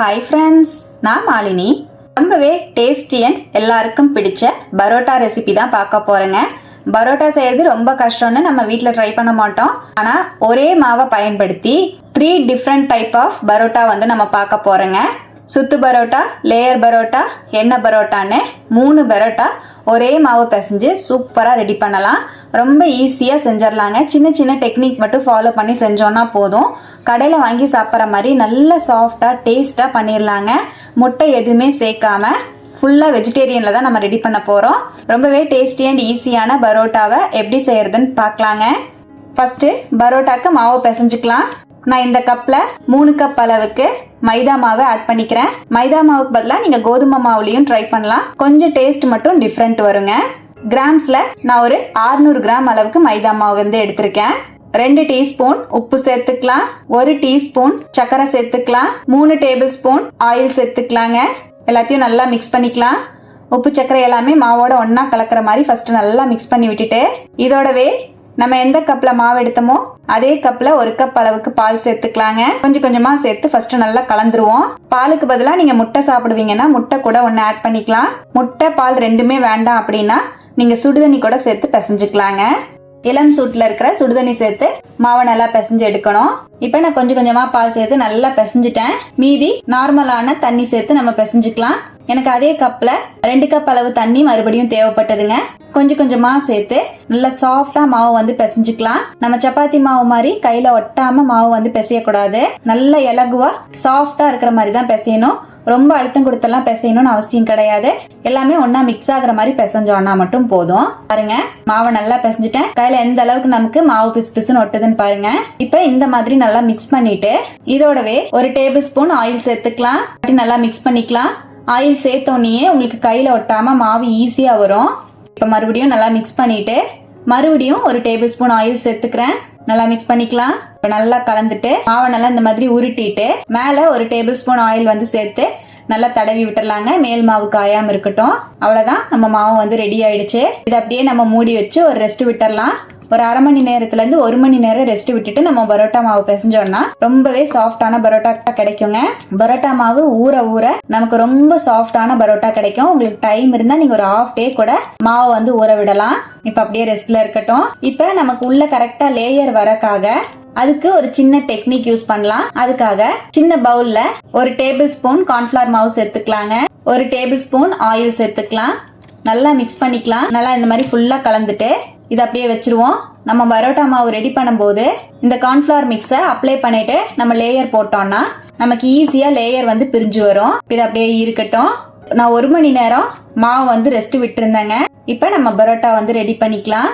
Hi friends, நான் மாலினி. ரொம்பவே tasty and எல்லாருக்கும் பிடிச்ச பரோட்டா ரெசிபி தான் பார்க்க போறேங்க. பரோட்டா செய்யறது ரொம்ப கஷ்டம்னு நம்ம வீட்டில் ட்ரை பண்ண மாட்டோம். ஆனால் ஒரே மாவை பயன்படுத்தி 3 டிஃப்ரெண்ட் டைப் ஆஃப் பரோட்டா வந்து நம்ம பார்க்க போறோங்க. சுத்து பரோட்டா, லேயர் பரோட்டா, எண்ணெய் பரோட்டான்னு 3 பரோட்டா ஒரே மாவு பிசைஞ்சு சூப்பராக ரெடி பண்ணலாம். ரொம்ப ஈஸியாக செஞ்சிடலாங்க. சின்ன சின்ன டெக்னிக் மட்டும் ஃபாலோ பண்ணி செஞ்சோன்னா போதும். கடையில் வாங்கி சாப்பிட்ற மாதிரி நல்ல சாஃப்டாக டேஸ்ட்டாக பண்ணிடலாங்க. முட்டை எதுவுமே சேர்க்காம ஃபுல்லாக வெஜிடேரியனில் தான் நம்ம ரெடி பண்ண போகிறோம். ரொம்பவே டேஸ்டி அண்ட் ஈஸியான பரோட்டாவை எப்படி செய்யறதுன்னு பார்க்கலாங்க. ஃபஸ்ட்டு பரோட்டாக்கு மாவு பிசைஞ்சுக்கலாம். நான் இந்த கப்பில் 3 கப் அளவுக்கு மைதா மாவை ஆட் பண்ணிக்கிறேன். மைதா மாவுக்கு பதிலாக நீங்கள் கோதுமை மாவுலையும் ட்ரை பண்ணலாம். கொஞ்சம் டேஸ்ட் மட்டும் டிஃப்ரெண்ட் வருங்க. கிராம்ஸில் நான் ஒரு 600 கிராம் அளவுக்கு மைதா மாவு வந்து எடுத்திருக்கேன். 2 டீஸ்பூன் உப்பு சேர்த்துக்கலாம். 1 டீஸ்பூன் சர்க்கரை சேர்த்துக்கலாம். 3 டேபிள் ஸ்பூன் ஆயில் சேர்த்துக்கலாங்க. எல்லாத்தையும் நல்லா மிக்ஸ் பண்ணிக்கலாம். உப்பு சர்க்கரை எல்லாமே மாவோட ஒன்னா கலக்கிற மாதிரி ஃபர்ஸ்ட் நல்லா மிக்ஸ் பண்ணி விட்டுட்டு, இதோடவே நம்ம எந்த கப்ல மாவு எடுத்தோமோ அதே கப்ல 1 கப் அளவுக்கு பால் சேர்த்துக்கலாங்க. கொஞ்சம் கொஞ்சமா சேர்த்து ஃபர்ஸ்ட் நல்லா கலந்துருவோம். பாலுக்கு பதிலா நீங்க முட்டை சாப்பிடுவீங்கன்னா முட்டை கூட ஒன்னு ஆட் பண்ணிக்கலாம். முட்டை பால் ரெண்டுமே வேண்டாம் அப்படின்னா நீங்க சுடுதண்ணி கூட சேர்த்து பிசைஞ்சுக்கலாங்க. இளம் சூட்டுல இருக்கிற சுடுதண்ணி சேர்த்து மாவை நல்லா பிசைஞ்சு எடுக்கணும். இப்ப நான் கொஞ்சம் கொஞ்சமா பால் சேர்த்து நல்லா பிசைஞ்சிட்டேன். மீதி நார்மலான தண்ணி சேர்த்து நம்ம பிசைஞ்சுக்கலாம். எனக்கு அதே கப்ல 2 கப் அளவு தண்ணி மறுபடியும் தேவைப்பட்டதுங்க. கொஞ்சம் கொஞ்சமா சேர்த்து நல்லா சாஃப்டா மாவு வந்து பிசைஞ்சுக்கலாம். நம்ம சப்பாத்தி மாவு மாதிரி கையில ஒட்டாம மாவு வந்து பிசையக்கூடாது. நல்ல இலகுவா சாஃப்டா இருக்கிற மாதிரி தான் பிசையணும். ரொம்ப அழுத்தம் கொடுத்தெல்லாம் பிசையணும்னு அவசியம் கிடையாது. எல்லாமே ஒன்னா மிக்ஸ் ஆகுற மாதிரி பிசைஞ்சோன்னா மட்டும் போதும். பாருங்க, மாவை நல்லா பிசைஞ்சிட்டேன். கையில எந்த அளவுக்கு நமக்கு மாவு பிசு பிசுன்னு ஒட்டுதுன்னு பாருங்க. இப்ப இந்த மாதிரி நல்லா மிக்ஸ் பண்ணிட்டு இதோடவே 1 டேபிள் ஸ்பூன் ஆயில் சேர்த்துக்கலாம். நல்லா மிக்ஸ் பண்ணிக்கலாம். ஆயில் சேர்த்தோன்னே உங்களுக்கு கையில ஒட்டாம மாவு ஈஸியா வரும். இப்ப மறுபடியும் நல்லா மிக்ஸ் பண்ணிட்டு மறுபடியும் 1 டேபிள் ஸ்பூன் ஆயில் சேர்த்துக்கிறேன். நல்லா மிக்ஸ் பண்ணிக்கலாம். இப்ப நல்லா கலந்துட்டு மாவை நல்லா இந்த மாதிரி உருட்டிட்டு மேல 1 டேபிள் ஸ்பூன் ஆயில் வந்து சேர்த்து நல்லா தடவி விட்டுறலாங்க. மேல் மாவு காயாம இருக்கட்டும். அவ்வளவுதான், நம்ம மாவு வந்து ரெடி ஆயிடுச்சு. இதை அப்படியே நம்ம மூடி வச்சு ஒரு ரெஸ்ட் விட்டுறலாம். ஒரு அரை மணி நேரத்துல இருந்து 1 மணி நேரம் ரெஸ்ட் விட்டுட்டு நம்ம பரோட்டா மாவு பிசைஞ்சோம்னா ரொம்பவே சாஃப்டான பரோட்டா கிடைக்குங்க. பரோட்டா மாவு ஊற ஊற நமக்கு ரொம்ப சாஃப்டான பரோட்டா கிடைக்கும். உங்களுக்கு டைம் இருந்தா நீங்க ஒரு ஹாஃப் டே கூட மாவை வந்து ஊற விடலாம். இப்ப அப்படியே ரெஸ்ட்ல இருக்கட்டும். இப்ப நமக்கு உள்ள கரெக்டா லேயர் வரக்காக அதுக்கு ஒரு சின்ன டெக்னிக் யூஸ் பண்ணலாம். அதுக்காக சின்ன பவுல்ல 1 டேபிள் ஸ்பூன் கார்ன்ஃபிளவர் மாவு சேர்த்துக்கலாங்க. 1 டேபிள் ஸ்பூன் ஆயில் சேர்த்துக்கலாம். நல்லா மிக்ஸ் பண்ணிக்கலாம். நல்லா இந்த மாதிரி ஃபுல்லா கலந்துட்டு இதை அப்படியே வச்சிருவோம். நம்ம பரோட்டா மாவு ரெடி பண்ணும்போது இந்த கார்ன்ஃபிளவர் மிக்ஸை அப்ளை பண்ணிட்டு நம்ம லேயர் போட்டோம்னா நமக்கு ஈஸியா லேயர் வந்து பிரிஞ்சு வரும். இது அப்படியே இருக்கட்டும். நான் 1 மணி நேரம் மாவு வந்து ரெஸ்ட் விட்டு இருந்தேங்க. இப்ப நம்ம பரோட்டா வந்து ரெடி பண்ணிக்கலாம்.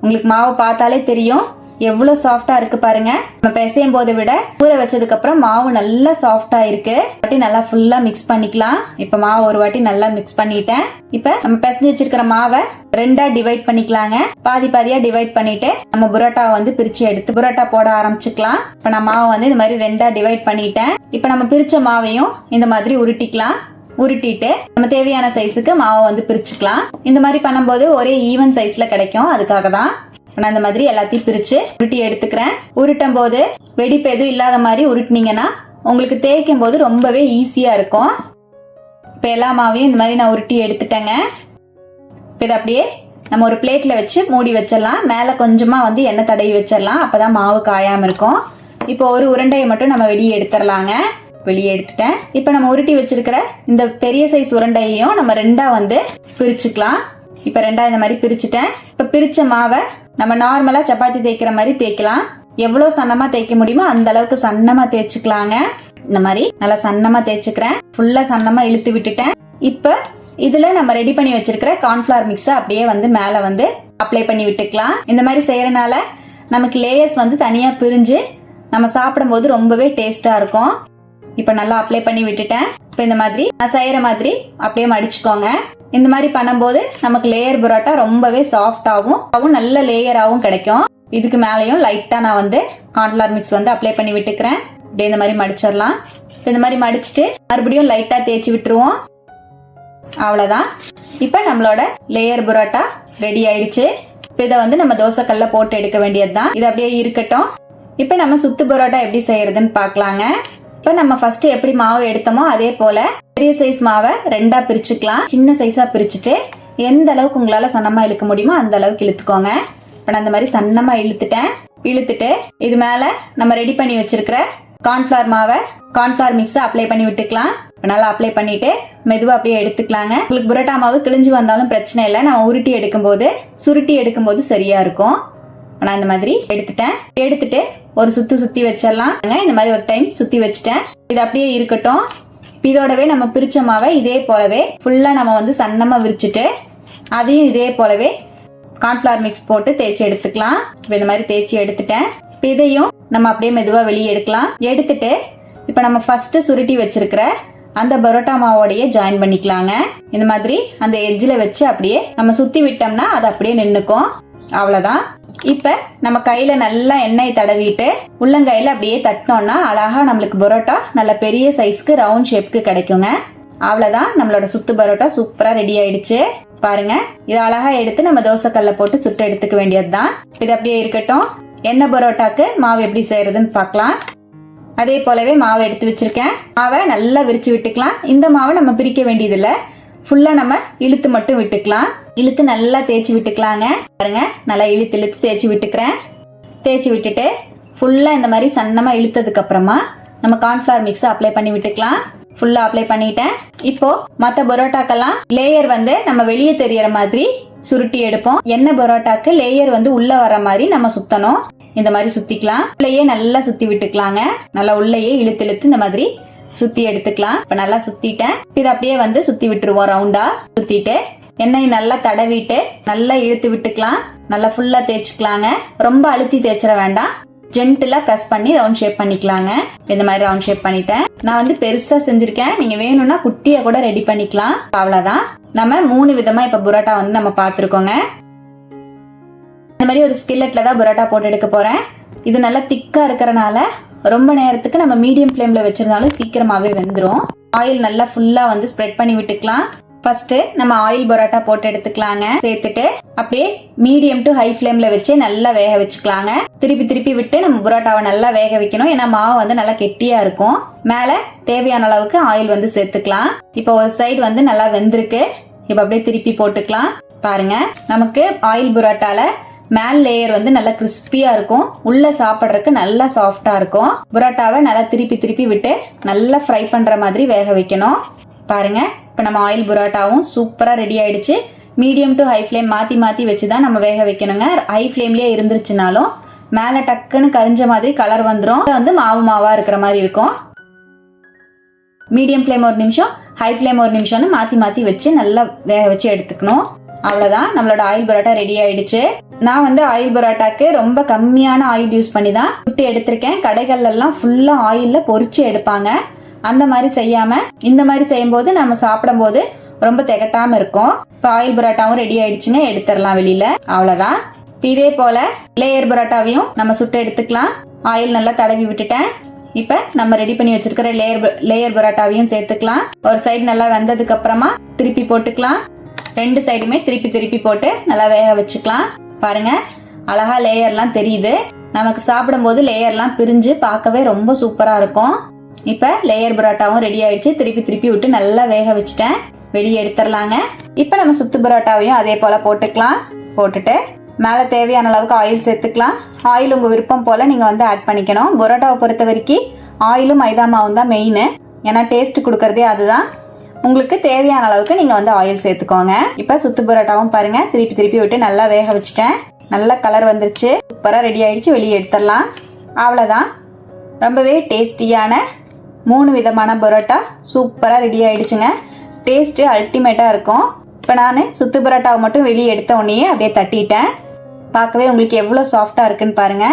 உங்களுக்கு மாவு பார்த்தாலே தெரியும் எவ்வளவு சாஃப்டா இருக்கு பாருங்க. நம்ம பிசையும் போதை விட ஊற வச்சதுக்கு அப்புறம் மாவு நல்லா சாஃப்டா இருக்கு. நல்லா ஃபுல்லா மிக்ஸ் பண்ணிக்கலாம். இப்ப மாவு ஒரு வாட்டி நல்லா மிக்ஸ் பண்ணிட்டேன். இப்ப நம்ம பிசைஞ்சு வச்சிருக்கிற மாவை 2ஆ டிவைட் பண்ணிக்கலாங்க. பாதி பாதியா டிவைட் பண்ணிட்டு நம்ம புரோட்டாவை வந்து பிரிச்சு எடுத்து புரோட்டா போட ஆரம்பிச்சுக்கலாம். இப்ப நான் மாவை வந்து இந்த மாதிரி 2ஆ டிவைட் பண்ணிட்டேன். இப்ப நம்ம பிரிச்ச மாவையும் இந்த மாதிரி உருட்டிக்கலாம். உருட்டிட்டு நம்ம தேவையான சைஸுக்கு மாவை வந்து பிரிச்சுக்கலாம். இந்த மாதிரி பண்ணும்போது ஒரே ஈவன் சைஸ்ல கிடைக்கும். அதுக்காக தான் நான் இந்த மாதிரி எல்லாத்தையும் பிரிச்சு உருட்டி எடுத்துக்கிறேன். உருட்டும் போது வெடிப்பு எதுவும் இல்லாத மாதிரி உருட்டினீங்கன்னா உங்களுக்கு தேய்க்கும் போது ரொம்பவே ஈஸியா இருக்கும். இப்ப எல்லா மாவையும் இந்த மாதிரி நான் உருட்டி எடுத்துட்டேங்க. இப்ப இதை அப்படியே நம்ம ஒரு பிளேட்ல வச்சு மூடி வச்சிடலாம். மேல கொஞ்சமா வந்து எண்ணெய் தடவி வச்சிடலாம். அப்பதான் மாவு காயாம இருக்கும். இப்போ ஒரு உருண்டையை மட்டும் நம்ம வெளியே எடுத்துடலாங்க. வெளியே எடுத்துட்டேன். இப்ப நம்ம உருட்டி வச்சிருக்கிற இந்த பெரிய சைஸ் உருண்டையையும் நம்ம 2ஆ வந்து பிரிச்சுக்கலாம். இப்ப 2ஆ இந்த மாதிரி பிரிச்சுட்டேன். இப்ப பிரிச்ச மாவை நம்ம நார்மலா சப்பாத்தி தேய்க்கிற மாதிரி தேய்க்கலாம். எவ்வளவு சன்னமா தேய்க்க முடியுமோ அந்த அளவுக்கு சன்னமா தேய்ச்சுக்கலாங்க. இந்த மாதிரி நல்லா சன்னமா தேய்ச்சுக்கிறேன். ஃபுல்லா சன்னமா இழுத்து விட்டுட்டேன். இப்ப இதுல நம்ம ரெடி பண்ணி வச்சிருக்கிற கார்ன்ஃபிளவர் மிக்ஸை அப்படியே வந்து மேல வந்து அப்ளை பண்ணி விட்டுக்கலாம். இந்த மாதிரி செய்யறதுனால நமக்கு லேயர்ஸ் வந்து தனியா பிரிஞ்சு நம்ம சாப்பிடும் போது ரொம்பவே டேஸ்டா இருக்கும். இப்ப நல்லா அப்ளை பண்ணி விட்டுட்டேன். இப்ப இந்த மாதிரி நான் செய்யற மாதிரி அப்படியே மடிச்சுக்கோங்க. இந்த மாதிரி பண்ணும்போது நமக்கு லேயர் பரோட்டா ரொம்பவே சாஃப்டாவும் நல்ல லேயராகவும் கிடைக்கும். இதுக்கு மேலேயும் லைட்டா நான் வந்து கார்ன்ஃபிளவர் மிக்ஸ் வந்து அப்ளை பண்ணி விட்டுக்கிறேன். அப்படியே இந்த மாதிரி மடிச்சிடலாம். இந்த மாதிரி மடிச்சுட்டு மறுபடியும் லைட்டா தேய்ச்சி விட்டுருவோம். அவ்வளவுதான். இப்ப நம்மளோட லேயர் பரோட்டா ரெடி ஆயிடுச்சு. இதை வந்து நம்ம தோசைக்கல்ல போட்டு எடுக்க வேண்டியதுதான். இது அப்படியே இருக்கட்டும். இப்ப நம்ம சுத்து பரோட்டா எப்படி செய்யறதுன்னு பாக்கலாங்க. இப்போ நம்ம ஃபர்ஸ்ட் எப்படி மாவு எடுத்தோமோ அதே போல பெரிய சைஸ் மாவை 2ஆ பிரிச்சுக்கலாம். சின்ன சைஸா பிரிச்சுட்டு எந்த அளவுக்கு உங்களால சன்னமா இழுக்க முடியுமோ அந்த அளவுக்கு இழுத்துக்கோங்க. இப்போ நான் அந்த மாதிரி சன்னமா இழுத்துட்டு இது மேல நம்ம ரெடி பண்ணி வச்சிருக்கிற கார்ன்ஃபிளவர் மாவை கார்ன்ஃபிளவர் மிக்ஸை அப்ளை பண்ணி விட்டுக்கலாம். நல்லா அப்ளை பண்ணிட்டு மெதுவா அப்படியே எடுத்துக்கலாங்க. உங்களுக்கு புரோட்டா மாவு கிழிஞ்சு வந்தாலும் பிரச்சனை இல்லை. நம்ம சுருட்டி எடுக்கும்போது சரியா இருக்கும். நான் இந்த மாதிரி எடுத்துட்டு ஒரு சுத்தி வச்சிடலாம். இந்த மாதிரி ஒரு டைம் சுத்தி வச்சுட்டேன். இது அப்படியே இருக்கட்டும். இதோடவே நம்ம பிரிச்ச மாவை இதே போலவே ஃபுல்லா நம்ம வந்து சன்னமா விரிச்சுட்டு அதையும் இதே போலவே கார்ன்ஃபிளவர் மிக்ஸ் போட்டு தேய்ச்சி எடுத்துக்கலாம். இந்த மாதிரி தேய்ச்சி எடுத்துட்டேன். இதையும் நம்ம அப்படியே மெதுவா வெளியே எடுக்கலாம். எடுத்துட்டு இப்ப நம்ம ஃபர்ஸ்ட் சுருட்டி வச்சிருக்கிற அந்த பரோட்டா மாவோடைய ஜாயின் பண்ணிக்கலாங்க. இந்த மாதிரி அந்த எட்ஜில் வச்சு அப்படியே நம்ம சுத்தி விட்டோம்னா அது அப்படியே நின்னுக்கும். அவ்வளவுதான். இப்ப நம்ம கையில நல்லா எண்ணெய் தடவிட்டு உள்ளங்கையில அப்படியே தட்டினோம்னா அழகா நம்மளுக்கு பரோட்டா நல்ல பெரிய சைஸ்க்கு ரவுண்ட் ஷேப்க்கு கிடைக்குங்க. அவ்வளவுதான். நம்மளோட சுத்து பரோட்டா சூப்பரா ரெடி ஆயிடுச்சு. பாருங்க, இது அழகா எடுத்து நம்ம தோசைக்கல்ல போட்டு சுட்டு எடுத்துக்க வேண்டியதுதான். இது அப்படியே இருக்கட்டும். எண்ணெய் பரோட்டாக்கு மாவு எப்படி செய்யறதுன்னு பார்க்கலாம். அதே போலவே மாவை எடுத்து வச்சிருக்கேன். மாவை நல்லா விரிச்சு விட்டுக்கலாம். இந்த மாவை நம்ம பிரிக்க வேண்டியதில்லை. ஃபுல்லா நம்ம இழுத்து மட்டும் விட்டுக்கலாம். இழுத்து நல்லா தேய்ச்சி விட்டுக்கலாங்க. பாருங்க, நல்லா இழுத்து தேய்ச்சி விட்டுக்கிறேன். தேய்ச்சி விட்டுட்டு ஃபுல்லா இந்த மாதிரி சன்னமா இழுத்ததுக்கு அப்புறமா நம்ம கார்ன்ஃபிளவர் மிக்ஸ் அப்ளை பண்ணி விட்டுக்கலாம். ஃபுல்லா அப்ளை பண்ணிட்டேன். இப்போ மற்ற பரோட்டாக்கெல்லாம் லேயர் வந்து நம்ம வெளியே தெரியற மாதிரி சுருட்டி எடுப்போம். எண்ணெய் பரோட்டாக்கு லேயர் வந்து உள்ள வர மாதிரி நம்ம சுத்தணும். இந்த மாதிரி சுத்திக்கலாம். உள்ளேயே நல்லா சுத்தி விட்டுக்கலாங்க. நல்லா உள்ளேயே இழுத்து இந்த மாதிரி சுத்தி எடுத்துக்கலாம். இப்ப நல்லா சுத்திட்டேன். இது அப்படியே வந்து சுத்தி விட்டுருவோம். ரவுண்டா சுத்திட்டு எண்ணெய் நல்லா தடவிட்டு நல்லா இழுத்து விட்டுக்கலாம். நல்லா ஃபுல்லா தேய்ச்சிக்கலாங்க. ரொம்ப அழுத்தி தேய்ச்சிட வேண்டாம். ஜென்டிலா பிரஸ் பண்ணி ரவுண்ட் ஷேப் பண்ணிக்கலாங்க. இந்த மாதிரி ரவுண்ட் ஷேப் பண்ணிட்டேன். நான் வந்து பெருசா செஞ்சிருக்கேன். நீங்க வேணும்னா குட்டியா கூட ரெடி பண்ணிக்கலாம். அவ்வளவுதான். நம்ம 3 விதமா இப்ப புரோட்டா வந்து நம்ம பாத்துருக்கோங்க. இந்த மாதிரி ஒரு ஸ்கில்லெட்ல தான் புரோட்டா போட்டு எடுக்க போறேன். இது நல்லா திக்கா இருக்கறனால ரொம்ப நேரத்துக்கு நம்ம மீடியம் ஃப்ளேம்ல வச்சிருந்தாலும் சீக்கிரமாவே வெந்துரும். ஆயில் நல்லா ஃபுல்லா வந்து ஸ்ப்ரெட் பண்ணி விட்டுக்கலாம். ஃபர்ஸ்ட் நம்ம ஆயில் பரோட்டா போட்டு எடுத்துக்கலாங்க. சேர்த்துட்டு அப்படியே மீடியம் டு ஹை ஃப்ளேம்ல வச்சு நல்லா வேக வச்சுக்கலாங்க. திருப்பி விட்டு நம்ம புரோட்டாவை நல்லா வேக வைக்கணும். ஏன்னா மாவு வந்து நல்லா கெட்டியா இருக்கும். மேல தேவையான அளவுக்கு ஆயில் வந்து சேர்த்துக்கலாம். இப்போ ஒரு சைடு வந்து நல்லா வெந்திருக்கு. இப்ப அப்படியே திருப்பி போட்டுக்கலாம். பாருங்க, நமக்கு ஆயில் புரோட்டால மேல் லேயர் வந்து நல்லா கிறிஸ்பியா இருக்கும். உள்ள சாப்பிட்றதுக்கு நல்லா சாஃப்டா இருக்கும். புரோட்டாவை நல்லா திருப்பி விட்டு நல்லா ஃப்ரை பண்ற மாதிரி வேக வைக்கணும். பாருங்க, இப்ப நம்ம ஆயில் புரோட்டாவும் சூப்பரா ரெடி ஆயிடுச்சு. மீடியம் டு ஹை ஃப்ளேம் மாத்தி வச்சுதான் நம்ம வேக வைக்கணுங்க. ஹை ஃப்ளேம்லயே இருந்துருச்சுனாலும் மேல டக்குன்னு கரிஞ்ச மாதிரி கலர் வந்துடும். வந்து மாவா இருக்கிற மாதிரி இருக்கும். மீடியம் ஃப்ளேம் ஒரு நிமிஷம், ஹை ஃப்ளேம் ஒரு நிமிஷம்னு மாத்தி வச்சு நல்லா வேக வச்சு எடுத்துக்கணும். அவ்வளவுதான். நம்மளோட ஆயில் பரோட்டா ரெடி ஆயிடுச்சு. நான் வந்து ஆயில் பரோட்டாக்கு ரொம்ப கம்மியான ஆயில் யூஸ் பண்ணி தான் சுட்டு எடுத்திருக்கேன். கடைகள்ல எல்லாம் ஃபுல்லா ஆயில்ல பொரிச்சு எடுப்பாங்க. அந்த மாதிரி செய்யாம இந்த மாதிரி செய்யும் போது நம்ம சாப்பிடும் போது ரொம்ப திகட்டாம இருக்கும். இப்ப ஆயில் பரோட்டாவும் ரெடி ஆயிடுச்சுங்க. எடுத்துடலாம் வெளியில. அவ்வளவுதான். இதே போல லேயர் பரோட்டாவையும் நம்ம சுட்டு எடுத்துக்கலாம். ஆயில் நல்லா தடவி விட்டுட்டேன். இப்ப நம்ம ரெடி பண்ணி வச்சிருக்கிற லேயர் பரோட்டாவையும் சேர்த்துக்கலாம். ஒரு சைடு நல்லா வெந்ததுக்கு அப்புறமா திருப்பி போட்டுக்கலாம். 2 சைடுமே திருப்பி போட்டு நல்லா வேக வச்சுக்கலாம். பாருங்க, அழகா லேயர்லாம் தெரியுது. நமக்கு சாப்பிடும் போது லேயர்லாம் பிரிஞ்சு பார்க்கவே ரொம்ப சூப்பரா இருக்கும். இப்ப லேயர் பரோட்டாவும் ரெடி ஆயிடுச்சு. திருப்பி விட்டு நல்லா வேக வச்சுட்டேன். வெளியே எடுத்துடலாங்க. இப்ப நம்ம சுத்து பரோட்டாவையும் அதே போல போட்டுக்கலாம். போட்டுட்டு மேல தேவையான அளவுக்கு ஆயில் சேர்த்துக்கலாம். ஆயில் உங்க விருப்பம் போல நீங்க வந்து ஆட் பண்ணிக்கணும். பரோட்டாவை பொறுத்த வரைக்கும் ஆயிலும் மைதா மாவும் தான் மெயின். ஏன்னா டேஸ்ட் கொடுக்கறதே அதுதான். உங்களுக்கு தேவையான அளவுக்கு நீங்க வந்து ஆயில் சேர்த்துக்கோங்க. இப்ப சுத்து பரோட்டாவும் பாருங்க திருப்பி விட்டு நல்லா வேக வச்சுட்டேன். நல்ல கலர் வந்துருச்சு. சூப்பரா ரெடி ஆயிடுச்சு. வெளியே எடுத்துடலாம். அவ்வளவுதான். ரொம்பவே டேஸ்டியான 3 விதமான பரோட்டா சூப்பரா ரெடி ஆயிடுச்சுங்க. டேஸ்ட் அல்டிமேட்டா இருக்கும். இப்ப நான் சுத்து பரோட்டாவை மட்டும் வெளியே எடுத்த உடனே அப்படியே தட்டிட்டேன். பார்க்கவே உங்களுக்கு எவ்வளவு சாஃப்டா இருக்குன்னு பாருங்க.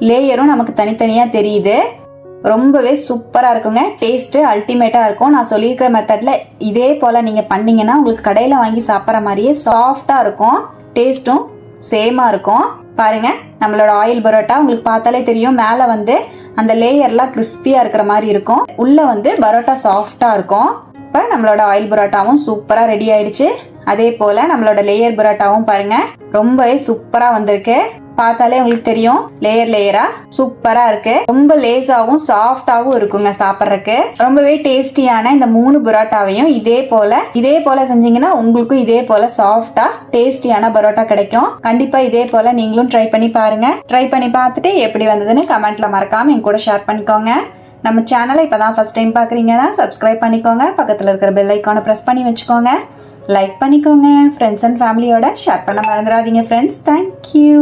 லேயரும் நமக்கு தனித்தனியா தெரியுது. ரொம்பவே சூப்பரா இருக்குங்க. டேஸ்ட் அல்டிமேட்டா இருக்கும். நான் சொல்லியிருக்கிற மெத்தட்ல இதே போல நீங்க பண்ணீங்கன்னா உங்களுக்கு கடையில வாங்கி சாப்பிட்ற மாதிரியே சாஃப்டா இருக்கும். டேஸ்டும் சேமா இருக்கும். பாருங்க, நம்மளோட ஆயில் பரோட்டா உங்களுக்கு பார்த்தாலே தெரியும். மேல வந்து அந்த லேயர்லாம் கிறிஸ்பியா இருக்கிற மாதிரி இருக்கும். உள்ள வந்து பரோட்டா சாஃப்டா இருக்கும். இப்ப நம்மளோட ஆயில் பரோட்டாவும் சூப்பரா ரெடி ஆயிடுச்சு. அதே போல நம்மளோட லேயர் பரோட்டாவும் பாருங்க ரொம்பவே சூப்பரா வந்திருக்கு. பார்த்தாலே உங்களுக்கு தெரியும் லேயர் லேயரா சூப்பரா இருக்கு. ரொம்ப லேசாவும் சாஃப்டாவும் இருக்குங்க சாப்பிட்றதுக்கு. ரொம்பவே டேஸ்டியான இந்த 3 பரோட்டாவையும் இதே போல செஞ்சீங்கன்னா உங்களுக்கும் இதே போல சாஃப்டா டேஸ்டியான பரோட்டா கிடைக்கும். கண்டிப்பா இதே போல நீங்களும் ட்ரை பண்ணி பாருங்க. ட்ரை பண்ணி பார்த்துட்டு எப்படி வந்ததுன்னு கமெண்ட்ல மறக்காம என் கூட ஷேர் பண்ணிக்கோங்க. நம்ம சேனலை இப்பதான் ஃபர்ஸ்ட் டைம் பாக்குறீங்கன்னா சப்ஸ்கிரைப் பண்ணிக்கோங்க. பக்கத்துல இருக்கிற பெல் ஐக்கானை பிரஸ் பண்ணி வச்சுக்கோங்க. லைக் பண்ணிக்கோங்க. ஃப்ரெண்ட்ஸ் அண்ட் ஃபேமிலியோட ஷேர் பண்ண மறந்துடாதீங்க ஃப்ரெண்ட்ஸ். தேங்க்யூ.